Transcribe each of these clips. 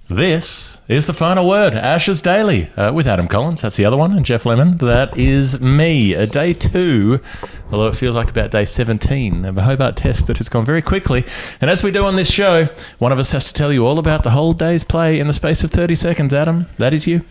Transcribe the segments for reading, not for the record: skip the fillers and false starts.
This is the final word, Ashes Daily, with Adam Collins. That's the other one, and Geoff Lemon. That is me. Day 2, although it feels like about day 17 of a Hobart test that has gone very quickly. And as we do on this show, one of us has to tell you all about the whole day's play in the space of 30 seconds. Adam, that is you.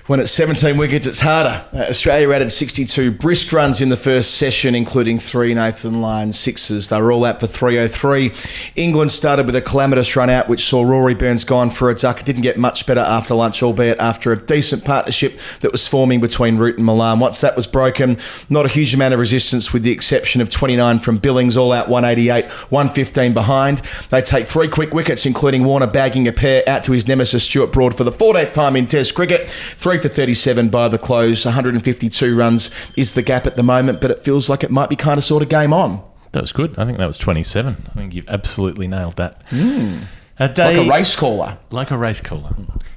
When it's 17 wickets, it's harder. Australia added 62 brisk runs in the first session, including 3 Nathan Lyon sixes. They were all out for 303. England started with a calamitous run out, which saw Rory Burns gone for a duck. It didn't get much better after lunch, albeit after a decent partnership that was forming between Root and Malan. Once that was broken, not a huge amount of resistance with the exception of 29 from Billings, all out 188, 115 behind. They take 3 quick wickets, including Warner bagging a pair out to his nemesis Stuart Broad for the 14th time in Test cricket. 3 for 37 by the close. 152 runs is the gap at the moment, but it feels like it might be kind of sort of game on. That was good. I think that was 27. I think you've absolutely nailed that. Like a race caller. Like a race caller.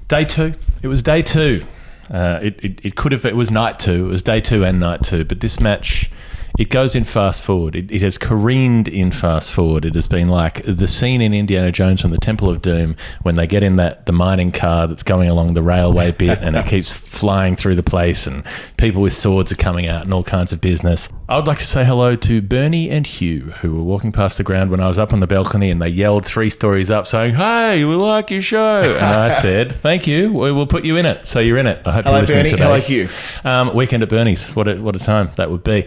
Day 2. It was day 2. It could have. It was night 2. It was day 2 and night 2. But this match, it goes in fast forward. It has careened in fast forward. It has been like the scene in Indiana Jones from the Temple of Doom when they get in the mining car that's going along the railway bit and it keeps flying through the place and people with swords are coming out and all kinds of business. I would like to say hello to Bernie and Hugh, who were walking past the ground when I was up on the balcony and they yelled 3 stories up saying, "Hey, we like your show." And I said, "Thank you. We will put you in it." So you're in it. I hope you're listening today. Hello, Bernie. Hello, Hugh. Weekend at Bernie's. What a time that would be.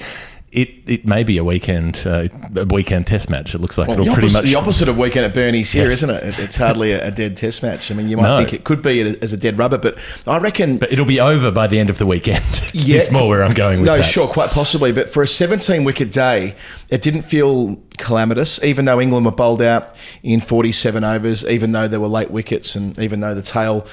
It may be a weekend test match. It looks like it'll pretty much... The opposite of weekend at Bernie's here, isn't it? It's hardly a dead test match. I mean, you might think it could be as a dead rubber, but I reckon... But it'll be over by the end of the weekend. Yeah. It's more where I'm going with that. No, sure, quite possibly. But for a 17-wicket day, it didn't feel calamitous, even though England were bowled out in 47 overs, even though there were late wickets and even though the tail,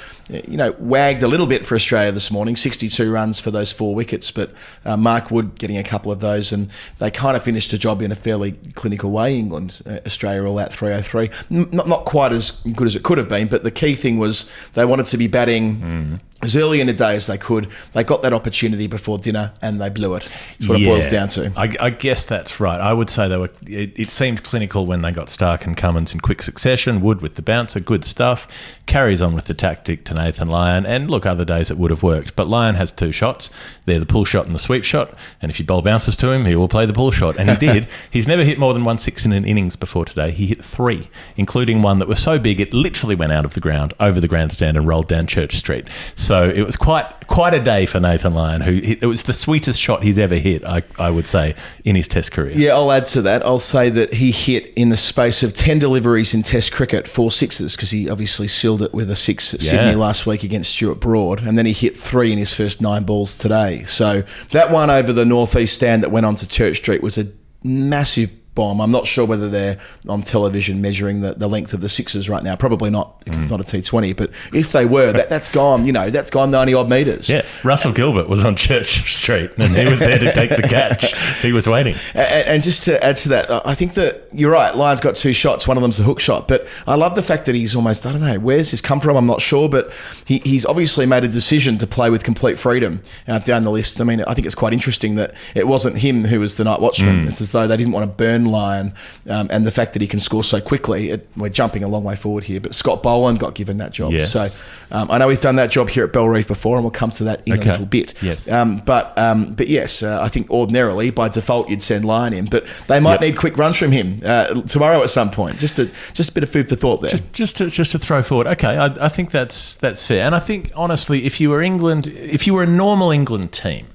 wagged a little bit for Australia this morning, 62 runs for those 4 wickets, but Mark Wood getting a couple of those, and they kind of finished the job in a fairly clinical way, England. Australia all out 303. Not quite as good as it could have been, but the key thing was they wanted to be batting as early in the day as they could. They got that opportunity before dinner and they blew it. That's what it boils down to. I guess that's right. I would say they were. It seemed clinical when they got Stark and Cummins in quick succession. Wood with the bouncer, good stuff. Carries on with the tactic to Nathan Lyon. And look, other days it would have worked. But Lyon has 2 shots. They're the pull shot and the sweep shot. And if you bowl bounces to him, he will play the pull shot. And he did. He's never hit more than 1/6 in an innings before today. He hit 3, including one that was so big it literally went out of the ground, over the grandstand and rolled down Church Street. So it was quite a day for Nathan Lyon, it was the sweetest shot he's ever hit, I would say, in his Test career. Yeah, I'll add to that. I'll say that he hit, in the space of 10 deliveries in Test cricket, 4 sixes, because he obviously sealed it with a 6 at Sydney last week against Stuart Broad, and then he hit 3 in his first 9 balls today. So that one over the northeast stand that went onto Church Street was a massive bomb. I'm not sure whether they're on television measuring the length of the sixes right now. Probably not, because it's not a T20. But if they were, that's gone. That's gone 90 odd metres. Yeah, Russell Gilbert was on Church Street, and he was there to take the catch. He was waiting. And just to add to that, I think that you're right. Lyon's got 2 shots. One of them's a hook shot. But I love the fact that he's almost, I don't know, where's this come from? I'm not sure. But he's obviously made a decision to play with complete freedom down the list. I mean, I think it's quite interesting that it wasn't him who was the night watchman. It's as though they didn't want to burn Lyon, and the fact that he can score so quickly. We're jumping a long way forward here, but Scott Boland got given that job. Yes. So I know he's done that job here at Bellerive before, and we'll come to that in a little bit. Yes. But yes, I think ordinarily by default you'd send Lyon in, but they might need quick runs from him tomorrow at some point. Just a bit of food for thought there. Just to throw forward. Okay, I think that's fair, and I think honestly, if you were a normal England team,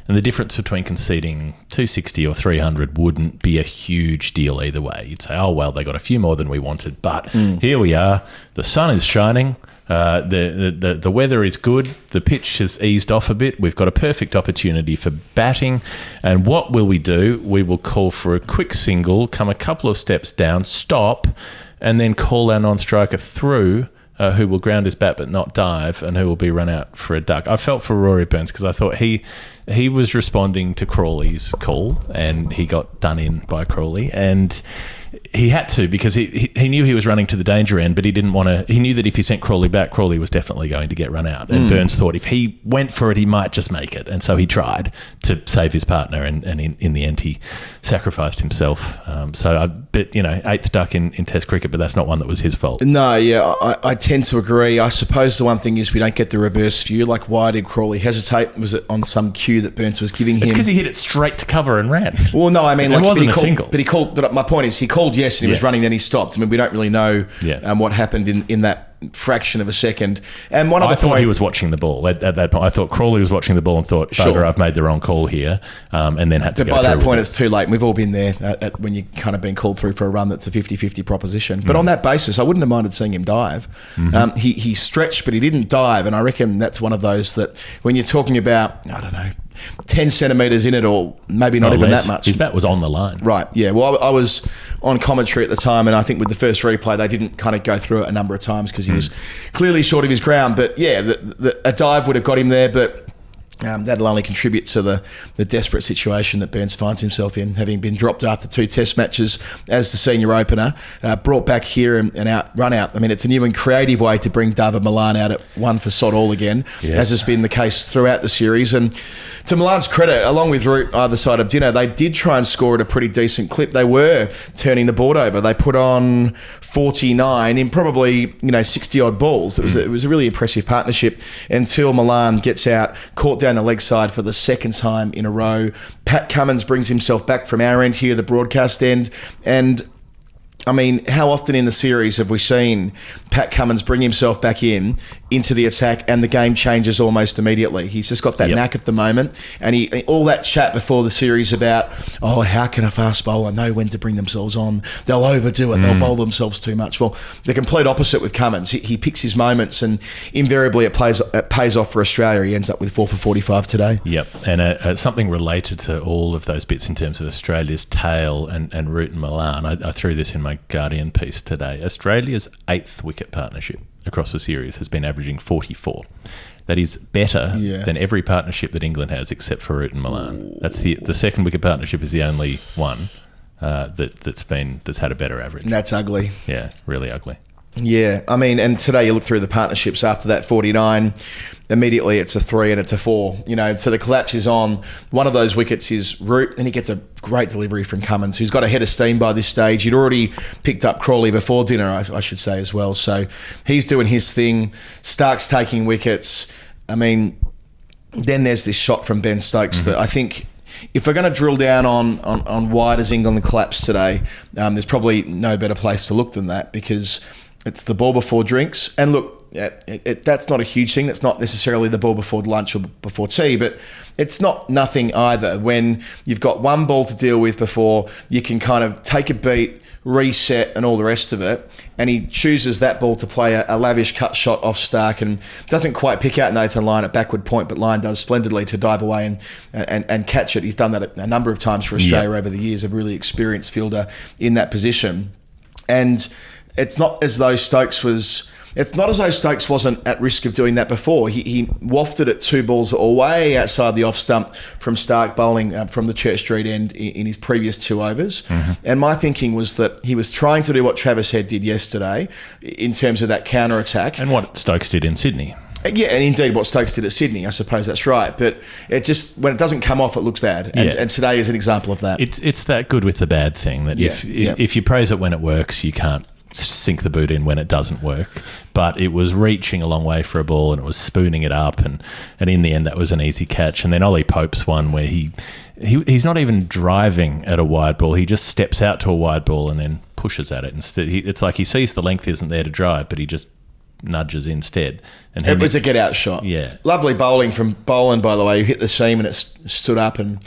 and the difference between conceding 260 or 300 wouldn't be a huge deal either way. You'd say, oh, well, they got a few more than we wanted. But here we are. The sun is shining. The weather is good. The pitch has eased off a bit. We've got a perfect opportunity for batting. And what will we do? We will call for a quick single, come a couple of steps down, stop, and then call our non-striker through, who will ground his bat but not dive, and who will be run out for a duck. I felt for Rory Burns because I thought he he was responding to Crawley's call, and he got done in by Crawley, and he had to, because he knew he was running to the danger end, but he didn't want to. He knew that if he sent Crawley back, Crawley was definitely going to get run out. And Burns thought if he went for it, he might just make it. And so he tried to save his partner, and in the end, he sacrificed himself. So I bet, eighth duck in Test cricket, but that's not one that was his fault. No, yeah, I tend to agree. I suppose the one thing is we don't get the reverse view. Like, why did Crawley hesitate? Was it on some cue that Burns was giving him? It's because he hit it straight to cover and ran. Well, no, I mean, it like, wasn't a single. But he called. But my point is, he called yes, and he was running, then he stopped. I mean, we don't really know what happened in that fraction of a second. And one other I thought point, he was watching the ball at that point. I thought Crawley was watching the ball and thought, "Bugger, I've made the wrong call here," and then had to. But go by that through point, with it's too late. We've all been there when you kind of been called through for a run that's a 50-50 proposition. But on that basis, I wouldn't have minded seeing him dive. He stretched, but he didn't dive, and I reckon that's one of those that when you're talking about, I don't know, 10 centimetres in it, or maybe not even that much. His bat was on the line. Right, yeah. Well, I was on commentary at the time, and I think with the first replay, they didn't kind of go through it a number of times because he was clearly short of his ground. But yeah, a dive would have got him there, but that'll only contribute to the desperate situation that Burns finds himself in, having been dropped after 2 test matches as the senior opener, brought back here and run out. I mean, it's a new and creative way to bring David Malan out at 1 for sod all again, as has been the case throughout the series. And to Malan's credit, along with Root either side of dinner, they did try and score at a pretty decent clip. They were turning the board over. They put on 49 in probably 60-odd balls. It was a really impressive partnership until Malan gets out, caught down the leg side for the second time in a row. Pat Cummins brings himself back from our end here, the broadcast end, and I mean, how often in the series have we seen Pat Cummins bring himself back into the attack and the game changes almost immediately? He's just got that knack at the moment. And all that chat before the series about, how can a fast bowler know when to bring themselves on? They'll overdo it. They'll bowl themselves too much. Well, the complete opposite with Cummins. He picks his moments, and invariably it pays off for Australia. He ends up with 4 for 45 today. Yep. And something related to all of those bits in terms of Australia's tail and Root and Malan, I threw this in my Guardian piece today. Australia's 8th wicket partnership across the series has been averaging 44. That is better than every partnership that England has except for Root and Malan. That's the second wicket partnership is the only one that's had a better average. And that's ugly. Yeah, really ugly. Yeah, I mean, and today you look through the partnerships after that 49, immediately it's a 3 and it's a 4. So the collapse is on. One of those wickets is Root, and he gets a great delivery from Cummins, who's got a head of steam by this stage. He'd already picked up Crawley before dinner, I should say, as well. So he's doing his thing. Stark's taking wickets. I mean, then there's this shot from Ben Stokes that I think, if we're going to drill down on why does England collapse today, there's probably no better place to look than that, because it's the ball before drinks. And look, that's not a huge thing. That's not necessarily the ball before lunch or before tea, but it's not nothing either. When you've got one ball to deal with before, you can kind of take a beat, reset and all the rest of it. And he chooses that ball to play a lavish cut shot off Stark and doesn't quite pick out Nathan Lyon at backward point, but Lyon does splendidly to dive away and catch it. He's done that a number of times for Australia over the years, a really experienced fielder in that position. And it's not as though Stokes wasn't at risk of doing that before. He wafted it 2 balls away outside the off stump from Stark bowling from the Church Street end in his previous 2 overs. And my thinking was that he was trying to do what Travis Head did yesterday in terms of that counter attack. And what Stokes did in Sydney. Yeah, and indeed what Stokes did at Sydney, I suppose that's right. But it just, when it doesn't come off, it looks bad. And today is an example of that. It's that good with the bad thing that if you praise it when it works, you can't sink the boot in when it doesn't work. But it was reaching a long way for a ball and it was spooning it up, and in the end that was an easy catch. And then Ollie Pope's one where he's not even driving at a wide ball, he just steps out to a wide ball and then pushes at it instead. It's like he sees the length isn't there to drive, but he just nudges instead. And it was a get out shot. Yeah. Lovely bowling from Boland, by the way, who hit the seam and it stood up, and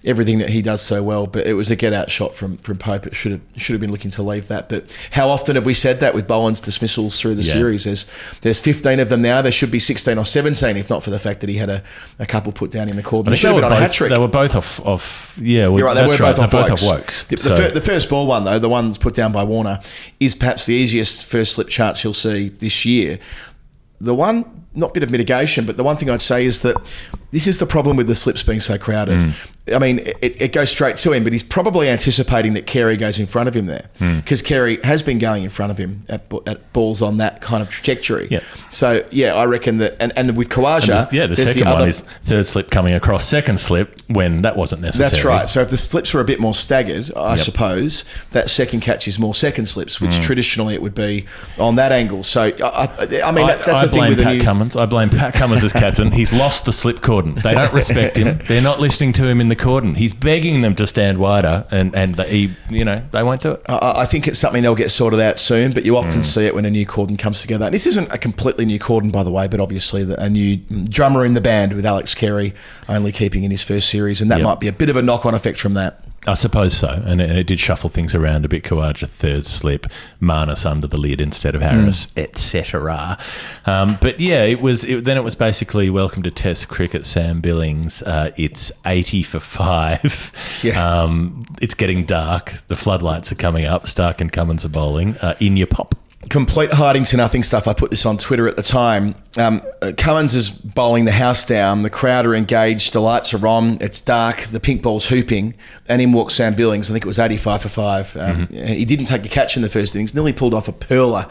everything that he does so well. But it was a get out shot from Pope. It should have been looking to leave that. But how often have we said that with Boland's dismissals through the series? There's 15 of them now. There should be 16 or 17 if not for the fact that he had a couple put down in the cordon. They should have been on a hat trick. They were both off. Yeah, you're right. They were both off Wokes. The first ball one though, the one that's put down by Warner, is perhaps the easiest first slip chance you'll see this year. The one, not bit of mitigation, but the one thing I'd say is that, this is the problem with the slips being so crowded. I mean, it goes straight to him, but he's probably anticipating that Carey goes in front of him there, because Carey has been going in front of him at balls on that kind of trajectory. Yeah. So, yeah, I reckon that, and with Khawaja... the second one is third slip coming across second slip when that wasn't necessary. That's right. So if the slips were a bit more staggered, I suppose, that second catch is more second slips, which traditionally it would be on that angle. So, I mean, that's the thing with Pat Cummins. I blame Pat Cummins as captain. He's lost the slip cordon. They don't respect him. They're not listening to him in the cordon. He's begging them to stand wider, and they won't do it. I think it's something they'll get sorted out soon, but you often see it when a new cordon comes together. And this isn't a completely new cordon, by the way, but obviously a new drummer in the band with Alex Carey only keeping in his first series, and that might be a bit of a knock-on effect from that. I suppose so, and it did shuffle things around a bit. Khawaja third slip, Marnus under the lid instead of Harris, etc. But yeah, it was basically welcome to Test cricket, Sam Billings. It's 80 for 5. Yeah. It's getting dark. The floodlights are coming up. Stark and Cummins are bowling. In your pop. Complete hiding to nothing stuff. I put this on Twitter at the time. Cummins is bowling the house down. The crowd are engaged. The lights are on. It's dark. The pink ball's hooping. And in walks Sam Billings. I think it was 85 for 5. He didn't take a catch in the first innings. Nearly pulled off a perler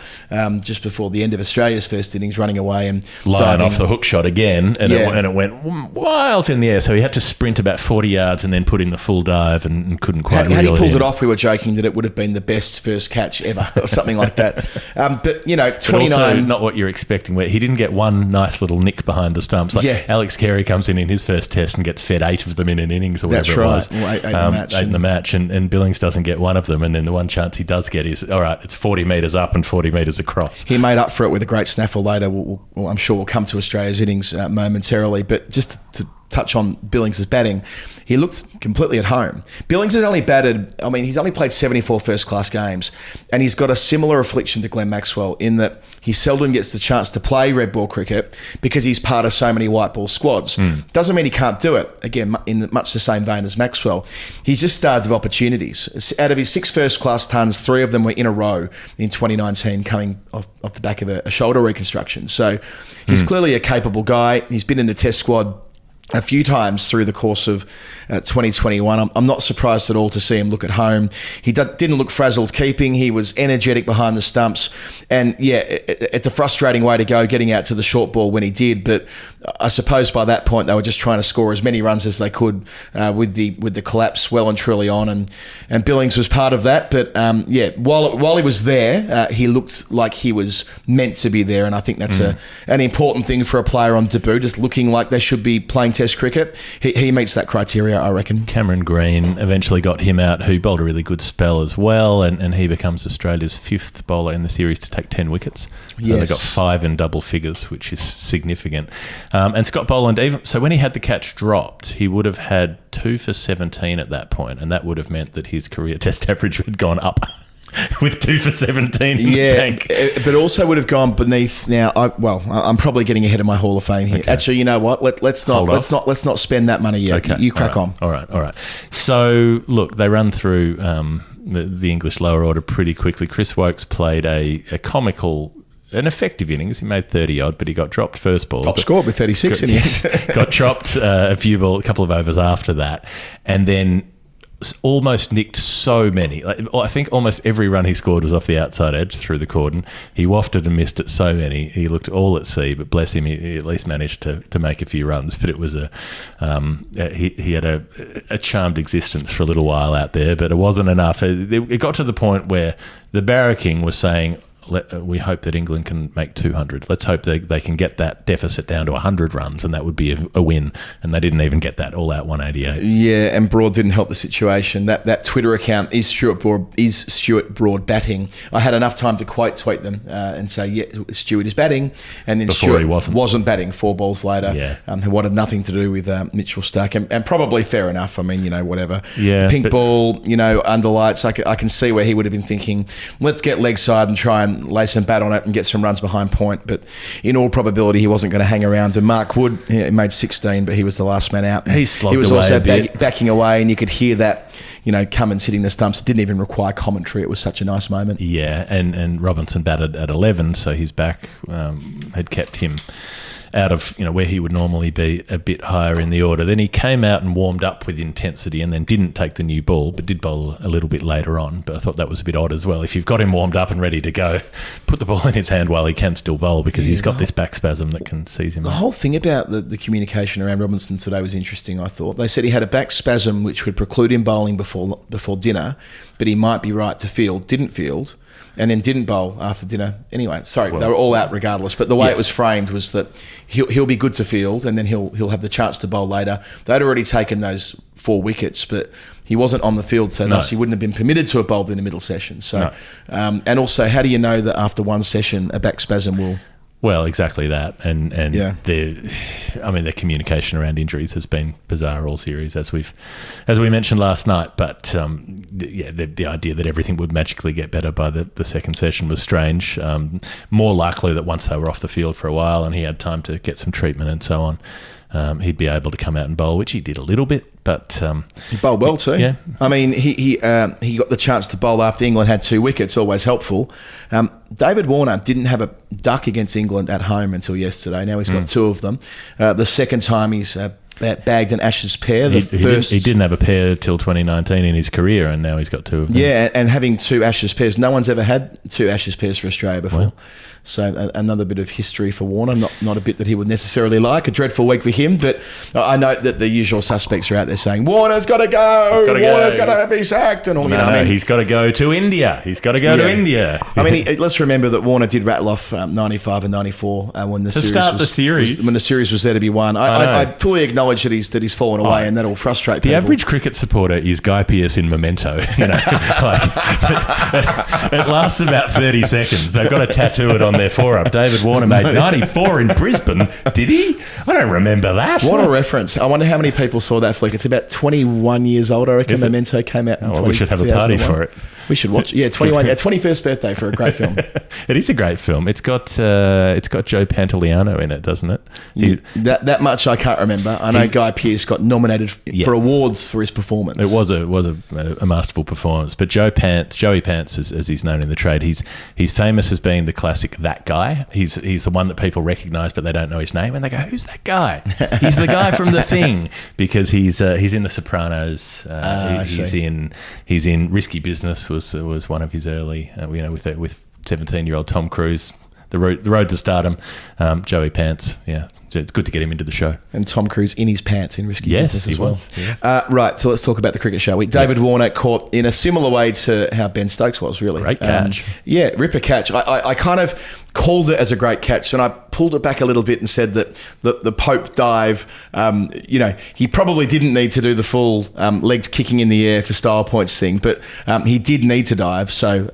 just before the end of Australia's first innings, running away and lying off the hook shot again. And it went wild in the air. So he had to sprint about 40 yards and then put in the full dive and couldn't quite reel it in. Had he pulled it off, we were joking that it would have been the best first catch ever or something like that. But, 29... But also not what you're expecting, where he didn't get one nice little nick behind the stumps. Alex Carey comes in his first test and gets fed 8 of them in an innings or whatever it was. Well, 8 in the match. And Billings doesn't get one of them. And then the one chance he does get is, all right, it's 40 metres up and 40 metres across. He made up for it with a great snaffle later. I'm sure we'll come to Australia's innings momentarily. But just to touch on Billings' batting, he looks completely at home. Billings has only he's only played 74 first-class games, and he's got a similar affliction to Glenn Maxwell in that he seldom gets the chance to play red ball cricket because he's part of so many white ball squads. Doesn't mean he can't do it, again, in much the same vein as Maxwell. He's just starved of opportunities. Out of his 6 first-class tons, 3 of them were in a row in 2019, coming off the back of a shoulder reconstruction. So he's clearly a capable guy. He's been in the test squad a few times through the course of 2021. I'm not surprised at all to see him look at home. He didn't look frazzled keeping. He was energetic behind the stumps. And yeah, it's a frustrating way to go getting out to the short ball when he did. But I suppose by that point, they were just trying to score as many runs as they could with the collapse well and truly on. And Billings was part of that. But while he was there, he looked like he was meant to be there. And I think that's an important thing for a player on debut, just looking like they should be playing Test cricket. He meets that criteria, I reckon. Cameron Green eventually got him out, who bowled a really good spell as well, and he becomes Australia's 5th bowler in the series to take 10 wickets. So they got 5 in double figures, which is significant. And Scott Boland, so when he had the catch dropped, he would have had 2 for 17 at that point, and that would have meant that his career Test average had gone up. With 2 for 17 in the bank. But also would have gone beneath. Now, I'm probably getting ahead of my Hall of Fame here. Okay. Actually, you know what? Let's not spend that money yet. Okay. You crack on. All right. So look, they run through the English lower order pretty quickly. Chris Wokes played an effective innings. He made 30 odd, but he got dropped first ball. Top scored with 36 innings. Got dropped a couple of overs after that, and then almost nicked so many. I think almost every run he scored was off the outside edge through the cordon. He wafted and missed it so many. He looked all at sea, but bless him, he at least managed to make a few runs. But it was he had a charmed existence for a little while out there, but it wasn't enough. It got to the point where the barracking was saying, we hope that England can make 200. Let's hope they can get that deficit down to 100 runs, and that would be a win. And they didn't even get that, all out 188. Yeah, and Broad didn't help the situation. That Twitter account is Stuart Broad batting. I had enough time to tweet them and say, yeah, Stuart is batting. And then Before Stuart he wasn't batting 4 balls later. Yeah. Who wanted nothing to do with Mitchell Stark. And probably fair enough. I mean, whatever. Yeah, Pink ball, under lights. I can see where he would have been thinking, let's get leg side and try and lay some bat on it and get some runs behind point. But in all probability, he wasn't going to hang around. And Mark Wood, he made 16, but he was the last man out. He slogged He was away also a bit. backing away, and you could hear that, Cummins hitting the stumps. It didn't even require commentary. It was such a nice moment. Yeah, and Robinson batted at 11, so his back had kept him out of where he would normally be a bit higher in the order. Then he came out and warmed up with intensity, and then didn't take the new ball, but did bowl a little bit later on. But I thought that was a bit odd as well. If you've got him warmed up and ready to go, put the ball in his hand while he can still bowl, because he's got this back spasm that can seize him. The whole thing about the communication around Robinson today was interesting, I thought. They said he had a back spasm which would preclude him bowling before dinner, but he might be right to field, didn't field, and then didn't bowl after dinner anyway. Sorry, they were all out regardless, but the way it was framed was that he'll be good to field, and then he'll have the chance to bowl later. They'd already taken those 4 wickets, but he wasn't on the field, so thus he wouldn't have been permitted to have bowled in the middle session. So, and also, how do you know that after one session a back spasm will... Well, exactly that, and the communication around injuries has been bizarre all series, as we mentioned last night. But the idea that everything would magically get better by the second session was strange. More likely that once they were off the field for a while and he had time to get some treatment and so on, he'd be able to come out and bowl, which he did a little bit. But he bowled well too. Yeah, I mean, he got the chance to bowl after England had 2 wickets, always helpful. David Warner didn't have a duck against England at home until yesterday. Now he's got 2 of them. The second time he's bagged an Ashes pair. He didn't have a pair till 2019 in his career, and now he's got 2 of them. Yeah, and having 2 Ashes pairs. No one's ever had 2 Ashes pairs for Australia before. Well, so another bit of history for Warner. Not a bit that he would necessarily like. A dreadful week for him, but I know that the usual suspects are out there saying, Warner's got to go. Warner's got to be sacked. And all. He's got to go to India. He's got to go to India. I mean, let's remember that Warner did rattle off 95 and 94 when the series when the series was there to be won. I fully acknowledge that he's fallen away, and that'll frustrate people. The average cricket supporter is Guy Pearce in Memento. It lasts about 30 seconds. They've got to tattoo it on their forearm. David Warner made 94 in Brisbane. Did he? I don't remember that. What a reference. I wonder how many people saw that flick. It's about 21 years old, I reckon. Memento came out in we should have a party for it. We should watch it. Yeah, 21st birthday for a great film. It is a great film. It's got Joe Pantoliano in it, doesn't it? That much I can't remember. I know Guy Pearce got nominated for awards for his performance. It was a masterful performance. But Joey Pants, as he's known in the trade, he's famous as being the classic that guy. He's the one that people recognise, but they don't know his name, and they go, "Who's that guy?" He's the guy from The Thing, because he's in The Sopranos. He's in Risky Business. Was one of his early, with 17-year-old Tom Cruise. The road to stardom. Joey Pants, so it's good to get him into the show. And Tom Cruise in his pants in Risky Business as well. Yes. Right, so let's talk about the cricket, shall we? David Warner caught in a similar way to how Ben Stokes was, really. Great catch. Ripper catch. I kind of called it as a great catch, and I pulled it back a little bit and said that the Pope dive, he probably didn't need to do the full legs kicking in the air for style points thing, but he did need to dive, so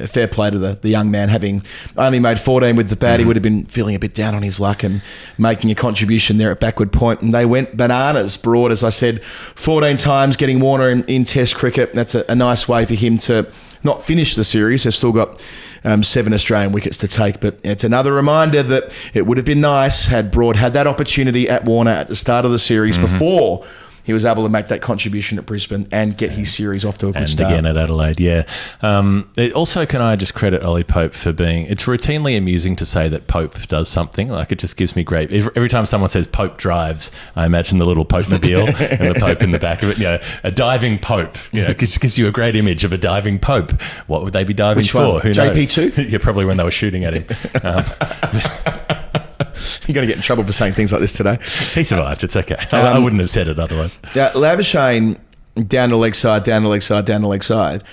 fair play to the young man. Having only made 14 with the bat, he would have been feeling a bit down on his luck and making a contribution there at backward point, and they went bananas. Broad, as I said, 14 times, getting Warner in Test cricket. That's a nice way for him to not finish the series. They've still got 7 Australian wickets to take, but it's another reminder that it would have been nice had Broad had that opportunity at Warner at the start of the series before he was able to make that contribution at Brisbane and get his series off to a good start. And again at Adelaide, Also, can I just credit Ollie Pope for being... It's routinely amusing to say that Pope does something. Like, it just gives me great... Every time someone says Pope drives, I imagine the little Pope-mobile and the Pope in the back of it. A diving Pope. It just gives you a great image of a diving Pope. What would they be diving Which for? One? Who JP2? knows? Yeah, probably when they were shooting at him. You're going to get in trouble for saying things like this today. He survived. It's okay. I wouldn't have said it otherwise. Labuschagne down the leg side, down the leg side, down the leg side.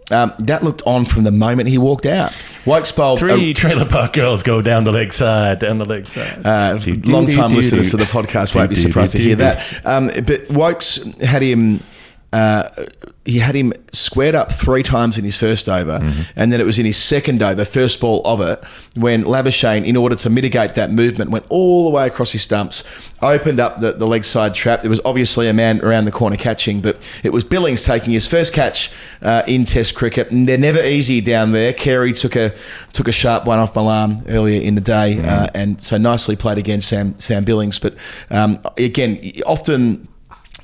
That looked on from the moment he walked out. Wokes bowled... 3 trailer park girls go down the leg side, down the leg side. Long-time listeners to the podcast won't be surprised to hear that. But Wokes had him... he had him squared up 3 times in his first over, and then it was in his second over, first ball of it, when Labuschagne, in order to mitigate that movement, went all the way across his stumps, opened up the leg side trap. There was obviously a man around the corner catching, but it was Billings taking his first catch in Test cricket, and they're never easy down there. Carey took a sharp one off Malam earlier in the day, and so nicely played again, Sam Billings. But again, often...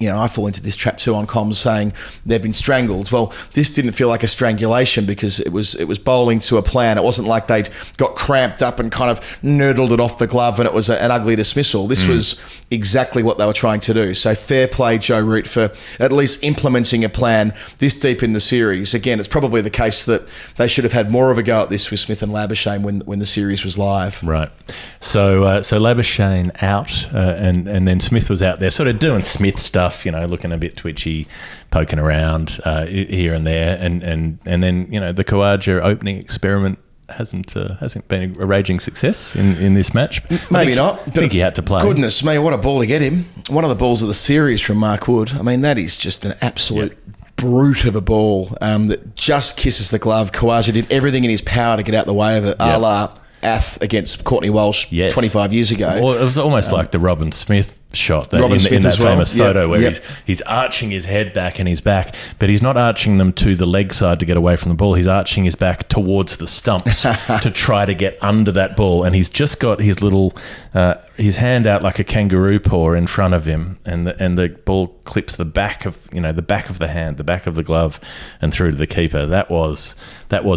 I fall into this trap too on comms saying they've been strangled. Well, this didn't feel like a strangulation because it was bowling to a plan. It wasn't like they'd got cramped up and kind of nurdled it off the glove and it was an ugly dismissal. This was exactly what they were trying to do. So fair play, Joe Root, for at least implementing a plan this deep in the series. Again, it's probably the case that they should have had more of a go at this with Smith and Labuschagne when the series was live. Right. So Labuschagne out and then Smith was out there sort of doing Smith stuff, looking a bit twitchy, poking around here and there, and then the Khawaja opening experiment hasn't been a raging success in this match. Maybe not. I think he had to play. Goodness me, what a ball to get him! One of the balls of the series from Mark Wood. I mean, that is just an absolute brute of a ball that just kisses the glove. Khawaja did everything in his power to get out the way of it, a la Ath against Courtney Walsh 25 years ago. Well, it was almost like the Robin Smith shot in that famous photo where he's arching his head back and his back, but he's not arching them to the leg side to get away from the ball. He's arching his back towards the stumps to try to get under that ball, and he's just got his little his hand out like a kangaroo paw in front of him, and the ball clips the back of the back of the hand, the back of the glove, and through to the keeper. That was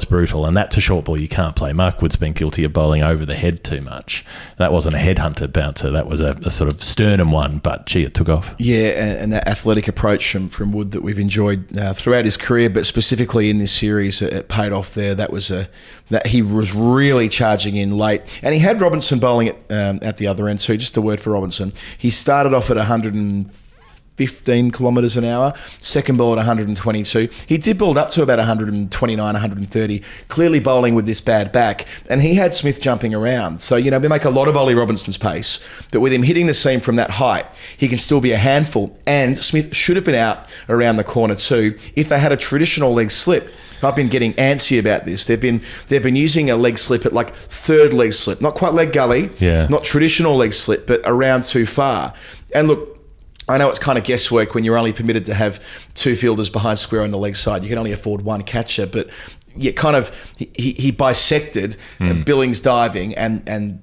brutal, and that's a short ball you can't play. Mark Wood's been guilty of bowling over the head too much. That wasn't a headhunter bouncer. That was a sort of sternum one, but gee, it took off. Yeah, and that athletic approach from Wood that we've enjoyed throughout his career, but specifically in this series, it paid off there. That he was really charging in late, and he had Robinson bowling at the other end too. Just a word for Robinson. He started off at 115 kilometres an hour, second ball at 122. He did build up to about 129, 130, clearly bowling with this bad back, and he had Smith jumping around. So, we make a lot of Ollie Robinson's pace, but with him hitting the seam from that height, he can still be a handful, and Smith should have been out around the corner too if they had a traditional leg slip. I've been getting antsy about this. They've been using a leg slip at like third leg slip, not quite leg gully, not traditional leg slip, but around too far. And look, I know it's kind of guesswork when you're only permitted to have two fielders behind square on the leg side. You can only afford one catcher, but he bisected Billings diving and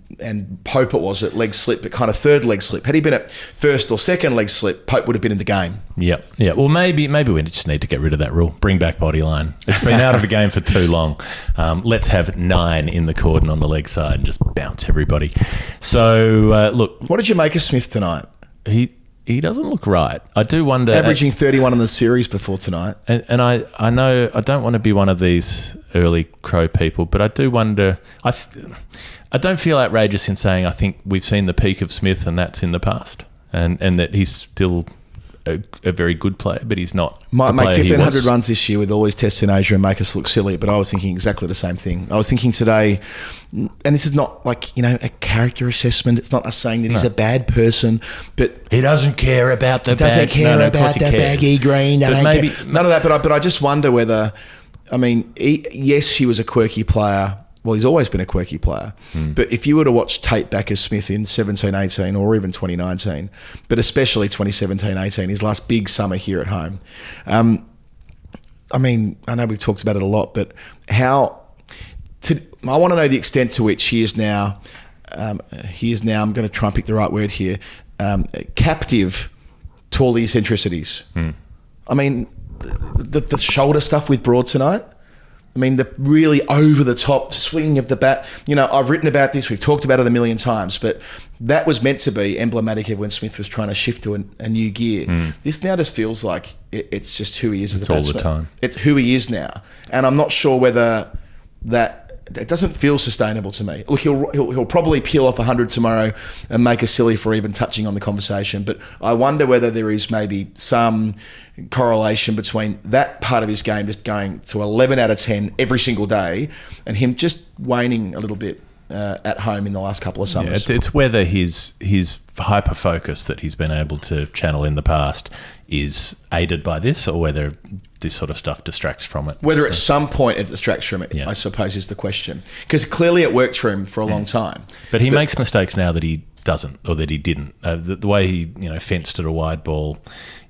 Pope it was at leg slip, but kind of third leg slip. Had he been at first or second leg slip, Pope would have been in the game. Yeah. Well, maybe we just need to get rid of that rule. Bring back body line. It's been out of the game for too long. Let's have 9 in the cordon on the leg side and just bounce everybody. So look, what did you make of Smith tonight? He doesn't look right. I do wonder... Averaging 31 in the series before tonight. And I know I don't want to be one of these early Crow people, but I do wonder... I don't feel outrageous in saying I think we've seen the peak of Smith and that's in the past, and that he's still a very good player, but he's not. Might make 1,500 runs this year with all his tests in Asia and make us look silly, but I was thinking exactly the same thing. I was thinking today, and this is not like, a character assessment. It's not us saying that he's a bad person, but he doesn't care about the baggy green. None of that, but I just wonder whether, yes, he was a quirky player. Well, he's always been a quirky player. But if you were to watch tape back as Smith in 17-18 or even 2019, but especially 2017-18, his last big summer here at home, I know we've talked about it a lot, but I want to know the extent to which he is now, I'm going to try and pick the right word here, captive to all the eccentricities. The shoulder stuff with Broad tonight, the really over-the-top swinging of the bat. I've written about this. We've talked about it a million times, but that was meant to be emblematic of when Smith was trying to shift to a new gear. This now just feels like it's just who he is as a batsman. It's all the time. It's who he is now. And I'm not sure whether that doesn't feel sustainable to me. Look, he'll probably peel off 100 tomorrow and make us silly for even touching on the conversation, but I wonder whether there is maybe some correlation between that part of his game just going to 11 out of 10 every single day and him just waning a little bit at home in the last couple of summers. It's whether his hyper focus that he's been able to channel in the past is aided by this, or whether this sort of stuff distracts from it. Whether at some point it distracts from it, I suppose, is the question. Because clearly it worked for him for a long time. But he makes mistakes now that he doesn't, or that he didn't. The way he fenced at a wide ball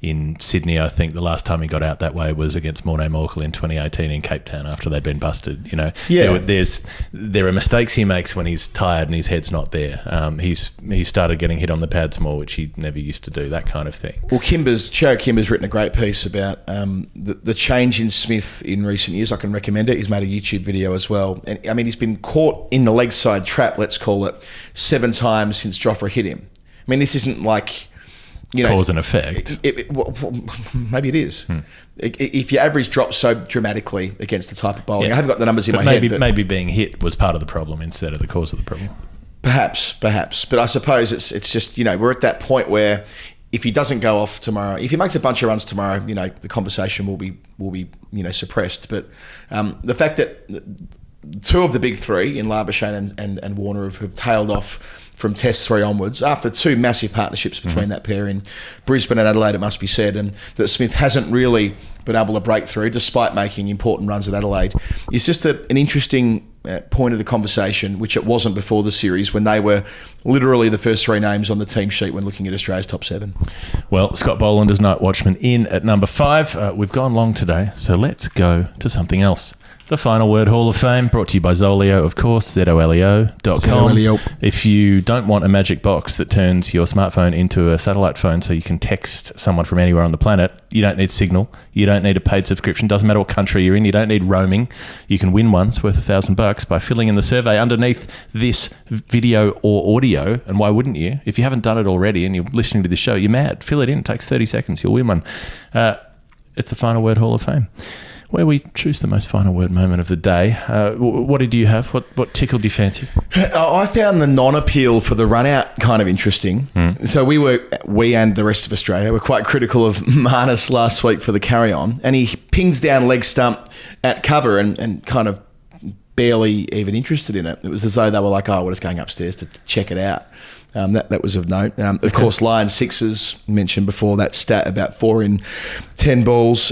in Sydney. I think the last time he got out that way was against Mornay Morkel in 2018 in Cape Town after they'd been busted. There are mistakes he makes when he's tired and his head's not there. He started getting hit on the pads more, which he never used to do, that kind of thing. Well, Joe Kimber's written a great piece about the change in Smith in recent years. I can recommend it. He's made a YouTube video as well. And I mean, he's been caught in the leg side trap, let's call it, 7 times since Joffre hit him. I mean, this isn't like, cause and effect. Maybe it is. If your average drops so dramatically against the type of bowling, I haven't got the numbers in my head. But maybe being hit was part of the problem instead of the cause of the problem. Perhaps. But I suppose it's just, we're at that point where if he doesn't go off tomorrow, if he makes a bunch of runs tomorrow, the conversation will be suppressed. But the fact that 2 of the big 3 in Labuschagne and Warner have tailed off from Test 3 onwards after 2 massive partnerships between that pair in Brisbane and Adelaide, it must be said, and that Smith hasn't really been able to break through despite making important runs at Adelaide, is just an interesting point of the conversation, which it wasn't before the series when they were literally the first 3 names on the team sheet when looking at Australia's top 7. Well, Scott Boland is Night Watchman in at number 5. We've gone long today, so let's go to something else. The Final Word Hall of Fame, brought to you by ZOLEO, of course, ZOLEO.com. ZOLEO. If you don't want a magic box that turns your smartphone into a satellite phone so you can text someone from anywhere on the planet, you don't need Signal. You don't need a paid subscription. Doesn't matter what country you're in. You don't need roaming. You can win one. It's worth $1,000 by filling in the survey underneath this video or audio. And why wouldn't you? If you haven't done it already and you're listening to this show, you're mad. Fill it in. It takes 30 seconds. You'll win one. It's the Final Word Hall of Fame, where we choose the most final word moment of the day. What did you have? What tickled your fancy? I found the non-appeal for the run-out kind of interesting. So we and the rest of Australia were quite critical of Marnus last week for the carry-on, and he pings down leg stump at cover and kind of barely even interested in it. It was as though they were like, we're just going upstairs to check it out. That was of note. Of course, Lion sixes, mentioned before, that stat about 4 in 10 balls.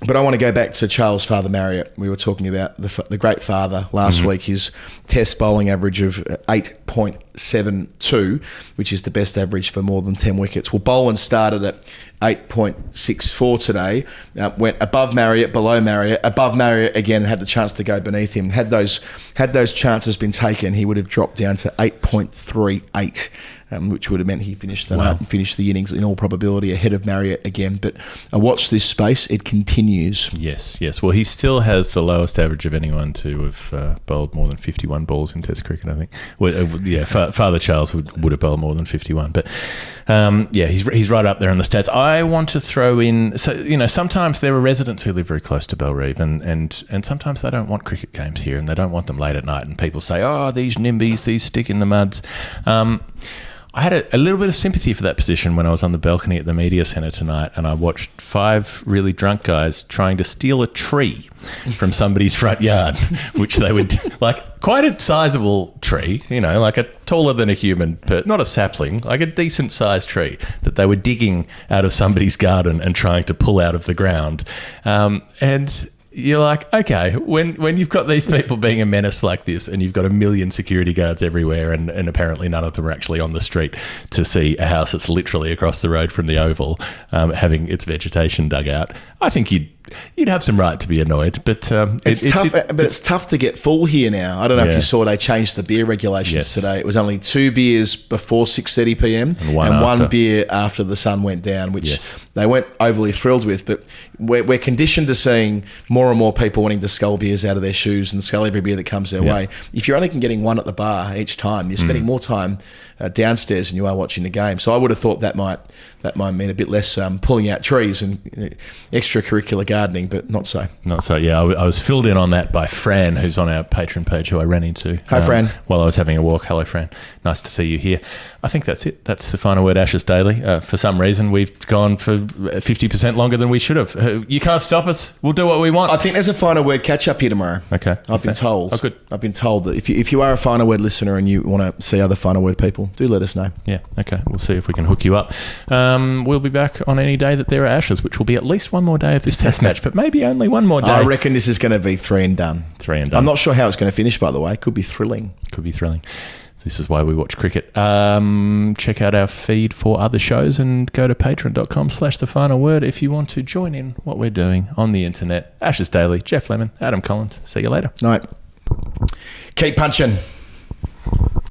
But I want to go back to Charles Father Marriott. We were talking about the great father last week, his test bowling average of 8.72, which is the best average for more than 10 wickets. Well, Boland started at 8.64 today, went above Marriott, below Marriott, above Marriott again, and had the chance to go beneath him. Had those chances been taken, he would have dropped down to 8.38. Which would have meant he finished the innings in all probability ahead of Marriott again. But watch this space; it continues. Yes. Well, he still has the lowest average of anyone to have bowled more than 51 balls in Test cricket, I think. Well, Father Charles would have bowled more than 51, but he's right up there in the stats. I want to throw in, sometimes there are residents who live very close to Bellerive, and sometimes they don't want cricket games here, and they don't want them late at night. And people say, these NIMBYs, these stick in the muds. I had a little bit of sympathy for that position when I was on the balcony at the media centre tonight, and I watched 5 really drunk guys trying to steal a tree from somebody's front yard, which they would, like, quite a sizable tree, like a taller than a human, not a sapling, like a decent sized tree that they were digging out of somebody's garden and trying to pull out of the ground. And you're like, okay, when you've got these people being a menace like this, and you've got a million security guards everywhere, and apparently none of them are actually on the street to see a house that's literally across the road from the Oval having its vegetation dug out, I think you'd have some right to be annoyed, but it's tough to get full here now. I don't know if you saw they changed the beer regulations today. It was only 2 beers before 6:30 p.m. and one beer after the sun went down, which they weren't overly thrilled with. But we're conditioned to seeing more and more people wanting to scull beers out of their shoes and scull every beer that comes their way. If you're only getting one at the bar each time, you're spending more time downstairs than you are watching the game. So I would have thought that might mean a bit less pulling out trees and extracurricular gardening, but not so. Yeah, I was filled in on that by Fran, who's on our Patreon page, who I ran into. Hi, Fran. While I was having a walk. Hello, Fran. Nice to see you here. I think that's it. That's the Final Word Ashes Daily. For some reason, we've gone for 50% longer than we should have. You can't stop us. We'll do what we want. I think there's a Final Word catch-up here tomorrow. Okay. I've been told. Oh, good. I've been told that if you are a Final Word listener and you want to see other Final Word people, do let us know. Yeah, okay. We'll see if we can hook you up. We'll be back on any day that there are Ashes, which will be at least one more day of this Test match, but maybe only one more day. I reckon this is going to be 3 and done. 3 and done. I'm not sure how it's going to finish, by the way. Could be thrilling. This is why we watch cricket. Check out our feed for other shows and go to patreon.com/thefinalword if you want to join in what we're doing on the internet. Ashes Daily, Geoff Lemon, Adam Collins. See you later. Night. Keep punching.